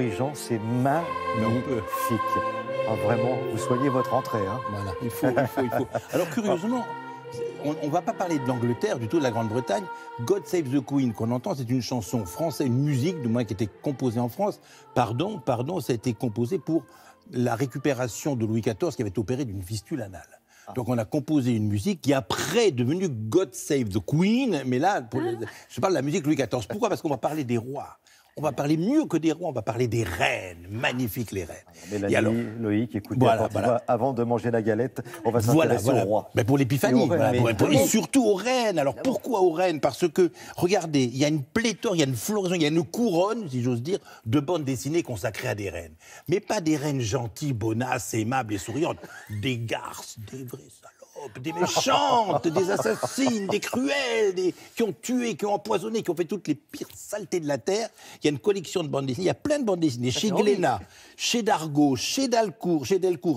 corrigeant, c'est magnifique. Ah, vraiment, vous soignez votre entrée. Hein. Voilà, il faut. Alors curieusement, on ne va pas parler de l'Angleterre, du tout de la Grande-Bretagne. God Save the Queen qu'on entend, c'est une chanson française, une musique, du moins qui était composée en France. Pardon, ça a été composé pour la récupération de Louis XIV qui avait été opéré d'une fistule anale. Donc on a composé une musique qui est après devenue God Save the Queen, mais là, je parle de la musique Louis XIV. Pourquoi ? Parce qu'on va parler des rois. On va parler mieux que des rois, on va parler des reines. Magnifiques les reines. Mélanie, alors, Loïc, écoutez, avant de manger la galette, on va s'intéresser aux rois. Mais pour l'épiphanie, et surtout aux reines. Alors pourquoi aux reines ? Parce que, regardez, il y a une pléthore, il y a une floraison, il y a une couronne, si j'ose dire, de bandes dessinées consacrées à des reines. Mais pas des reines gentilles, bonasses, aimables et souriantes. Des garces, des vraies salopes, des méchantes, des assassines, des cruelles, qui ont tué, qui ont empoisonné, qui ont fait toutes les pires saletés de la terre. Il y a une collection de bandes dessinées, il y a plein de bandes dessinées. Chez Glénat, chez Dargaud, chez Delcourt,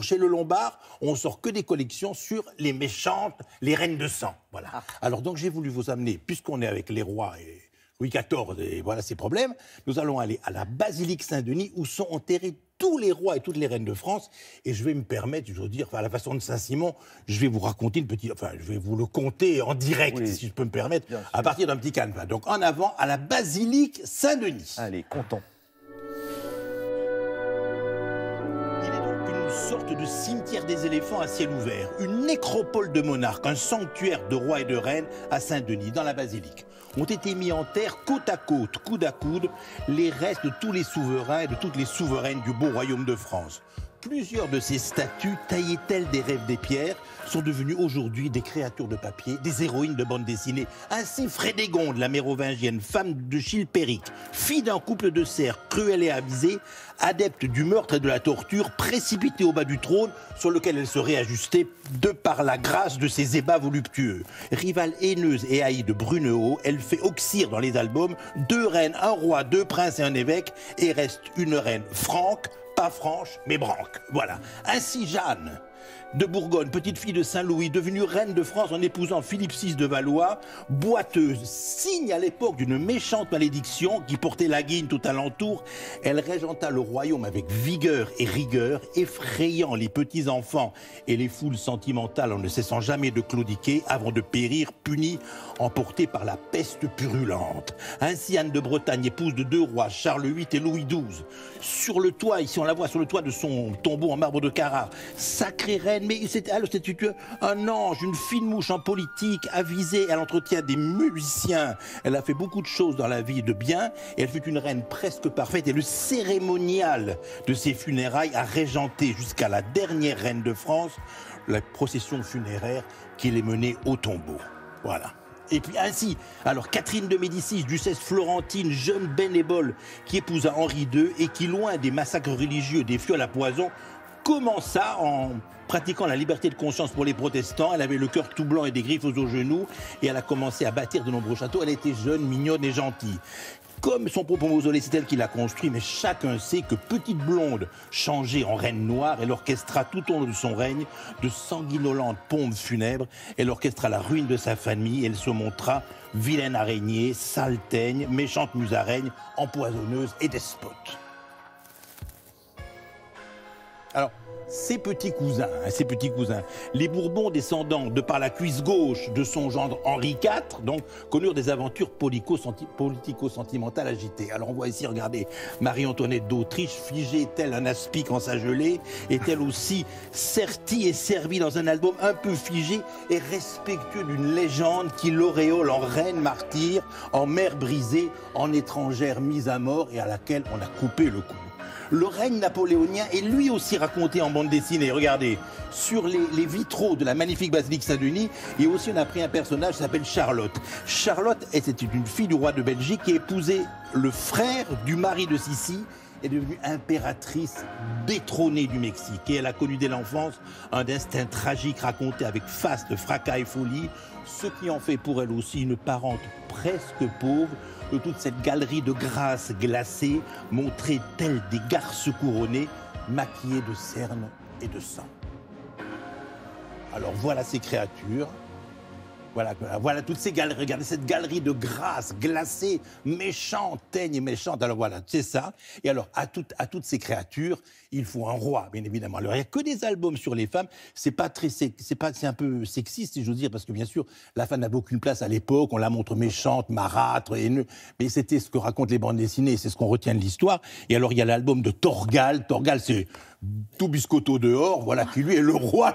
chez Le Lombard, on sort que des collections sur les méchantes, les reines de sang. Voilà. Alors donc j'ai voulu vous amener, puisqu'on est avec les rois et Louis XIV et voilà ces problèmes, nous allons aller à la basilique Saint-Denis où sont enterrés tous les rois et toutes les reines de France. Et je vais me permettre, je veux dire, à la façon de Saint-Simon, je vais vous raconter je vais vous le conter en direct, si je peux me permettre, à partir d'un petit canevas. Donc en avant, à la basilique Saint-Denis. Allez, comptons. Il est donc une sorte de cimetière des éléphants à ciel ouvert, une nécropole de monarques, un sanctuaire de rois et de reines à Saint-Denis, dans la basilique. Ont été mis en terre côte à côte, coude à coude, les restes de tous les souverains et de toutes les souveraines du beau royaume de France. Plusieurs de ces statues, taillées telles des rêves des pierres, sont devenues aujourd'hui des créatures de papier, des héroïnes de bande dessinée. Ainsi, Frédégonde, la mérovingienne, femme de Chilpéric, fille d'un couple de serfs cruel et avisé, adepte du meurtre et de la torture, précipitée au bas du trône sur lequel elle serait ajustée de par la grâce de ses ébats voluptueux. Rivale haineuse et haïe de Brunehaut, elle fait oxyre dans les albums 2 reines, un roi, 2 princes et un évêque, et reste une reine franque, pas franche, mais branque. Voilà. Ainsi, Jeanne de Bourgogne, petite fille de Saint-Louis, devenue reine de France en épousant Philippe VI de Valois, boiteuse, signe à l'époque d'une méchante malédiction qui portait la guigne tout alentour, elle régenta le royaume avec vigueur et rigueur, effrayant les petits-enfants et les foules sentimentales en ne cessant jamais de claudiquer avant de périr, punie, emportée par la peste purulente. Ainsi, Anne de Bretagne, épouse de 2 rois, Charles VIII et Louis XII, sur le toit, ici on la voit sur le toit de son tombeau en marbre de Carrare, sacrée reine, mais c'était un ange, une fine mouche en politique, avisée, elle entretient des musiciens, elle a fait beaucoup de choses dans la vie de bien, et elle fut une reine presque parfaite, et le cérémonial de ses funérailles a régenté jusqu'à la dernière reine de France, la procession funéraire qui les menait au tombeau. Voilà. Et puis ainsi, alors Catherine de Médicis, duchesse florentine, jeune bénévole, qui épousa Henri II et qui, loin des massacres religieux, des fioles à poison, commença en pratiquant la liberté de conscience pour les protestants. Elle avait le cœur tout blanc et des griffes aux genoux, et elle a commencé à bâtir de nombreux châteaux. Elle était jeune, mignonne et gentille. Comme son propre mausolée, c'est elle qui l'a construit, mais chacun sait que petite blonde, changée en reine noire, elle orchestra tout au long de son règne de sanguinolentes pompes funèbres, elle orchestra la ruine de sa famille, elle se montra vilaine araignée, sale teigne, méchante musaraigne, empoisonneuse et despote. Alors, ses petits cousins, les Bourbons descendants de par la cuisse gauche de son gendre Henri IV, donc, connurent des aventures politico-sentimentales agitées. Alors on voit ici, regardez, Marie-Antoinette d'Autriche, figée telle un aspic en sa gelée, est-elle aussi sertie et servie dans un album un peu figé et respectueux d'une légende qui l'auréole en reine martyre, en mère brisée, en étrangère mise à mort et à laquelle on a coupé le cou. Le règne napoléonien est lui aussi raconté en bande dessinée. Regardez, sur les vitraux de la magnifique basilique Saint-Denis, et aussi on a pris un personnage qui s'appelle Charlotte. Charlotte était une fille du roi de Belgique qui épousait le frère du mari de Sissi, est devenue impératrice détrônée du Mexique. Et elle a connu dès l'enfance un destin tragique raconté avec faste, fracas et folie, ce qui en fait pour elle aussi une parente presque pauvre, de toute cette galerie de grâce glacée, montrée telle des garces couronnées, maquillées de cernes et de sang. Alors voilà ces créatures. Voilà toutes ces galeries. Regardez cette galerie de grâce, glacée, méchante, teigne et méchante. Alors voilà, c'est ça. Et alors, à toutes ces créatures, il faut un roi, bien évidemment. Alors, il n'y a que des albums sur les femmes. C'est un peu sexiste, si j'ose dire, parce que bien sûr, la femme n'avait aucune place à l'époque. On la montre méchante, marâtre, haineuse. Mais c'était ce que racontent les bandes dessinées, c'est ce qu'on retient de l'histoire. Et alors, il y a l'album de Torgal. Torgal, c'est tout biscotto dehors, voilà, qui lui est le roi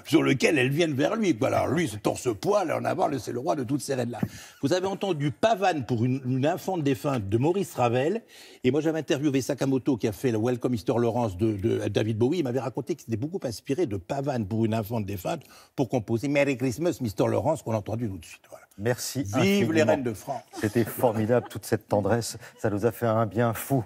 sur lequel elles viennent vers lui. Alors lui, ce torse-poil, en avant, c'est le roi de toutes ces reines-là. Vous avez entendu Pavane pour une infante défunte de Maurice Ravel, et moi j'avais interviewé Sakamoto qui a fait le Welcome Mr. Lawrence de David Bowie. Il m'avait raconté qu'il s'était beaucoup inspiré de Pavane pour une infante défunte pour composer Merry Christmas Mr. Lawrence qu'on a entendu tout de suite. Voilà. Merci Vive infiniment. les reines de France. C'était formidable, toute cette tendresse, ça nous a fait un bien fou.